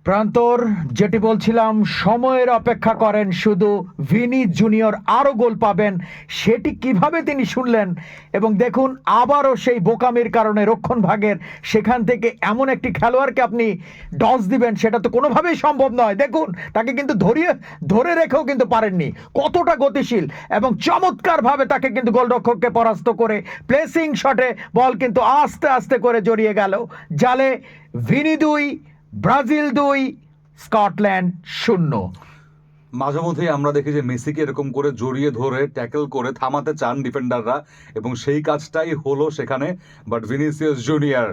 প্রান্তর, যেটি বলছিলাম, সময়ের অপেক্ষা করেন শুধু, ভিনি জুনিয়র আরও গোল পাবেন সেটি কিভাবে তিনি শুনলেন। এবং দেখুন, আবারও সেই বোকামির কারণে রক্ষণ ভাগের সেখান থেকে এমন একটি খেলোয়াড়কে আপনি ডস দিবেন, সেটা তো কোনোভাবেই সম্ভব নয়। দেখুন, তাকে কিন্তু ধরে রেখেও কিন্তু পারেননি, কতটা গতিশীল এবং চমৎকারভাবে তাকে কিন্তু গোলরক্ষককে পরাস্ত করে প্লেসিং শটে বল কিন্তু আস্তে আস্তে করে জড়িয়ে গেল জালে। Vini 2, Brazil 2, Scotland 0। মাঝে মধ্যেই আমরা দেখি যে মেসিকে এরকম করে জড়িয়ে ধরে ট্যাকেল করে থামাতে চান ডিফেন্ডাররা, এবং সেই কাজটাই হলো সেখানে। বাট ভিনিসিয়াস জুনিয়র,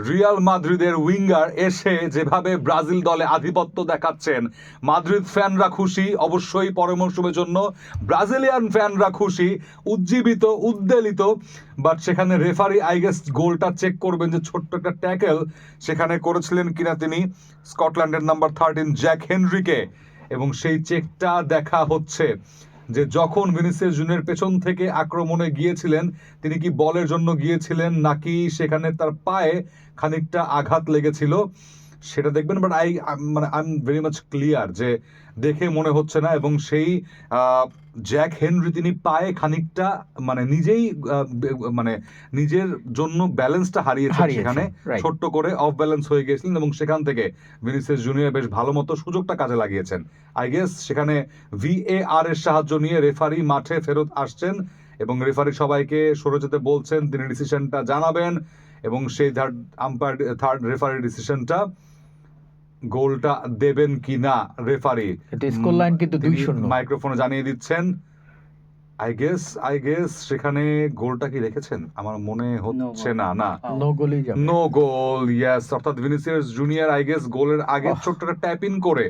রিয়াল মাদ্রিদের উইঙ্গার, এসে যেভাবে ব্রাজিল দলে আধিপত্য দেখাচ্ছেন, মাদ্রিদ ফ্যানরা খুশি, অবশ্যই পরের মৌসুমের জন্য ব্রাজিলিয়ান ফ্যানরা খুশি, উজ্জীবিত, উদ্বেলিত। বাট সেখানে রেফারি আই গেস গোলটা চেক করবেন যে ছোট্ট একটা ট্যাকেল সেখানে করেছিলেন কিনা তিনি স্কটল্যান্ডের নাম্বার 13 জ্যাক হেনরিকে। এবং সেই চেকটা দেখা হচ্ছে যে যখন ভিনিসিয়াস জুনিয়র পেছন থেকে আক্রমণে গিয়েছিলেন, তিনি কি বলের জন্য গিয়েছিলেন নাকি সেখানে তার পায়ে খানিকটা আঘাত লেগেছিল সেটা দেখবেন। But I am very much clear যে দেখে মনে হচ্ছে না। এবং সেই জ্যাক হেনরি তিনি পায়ে খানিকটা নিজেই নিজের জন্য ব্যালেন্সটা হারিয়েছেন সেখানে, ছোট্ট করে অফ ব্যালেন্স হয়ে গিয়েছিলেন, এবং সেখান থেকে ভিনিসিয়াস জুনিয়র বেশ ভালো মতো সুযোগটা কাজে লাগিয়েছেন। আই গেস সেখানে VAR এর সাহায্য নিয়ে রেফারি মাঠে ফেরত আসছেন এবং রেফারি সবাইকে সরে যেতে বলছেন, তিনি ডিসিশনটা জানাবেন। এবং সেই থার্ড রেফারির ডিসিশনটা, গোলটা দেবেন কি না রেফারি, স্কোর লাইন কিন্তু 2-0 মাইক্রোফোনে জানিয়ে দিচ্ছেন। আই গেস সেখানে গোলটা কি রেখেছেন আমার মনে হচ্ছে না। নো গোলই যাবে। No goal, yes. অর্থাৎ ভিনিসিয়াস জুনিয়র আই গেস গোলের আগে ছোট্ট একটা ট্যাপ ইন করে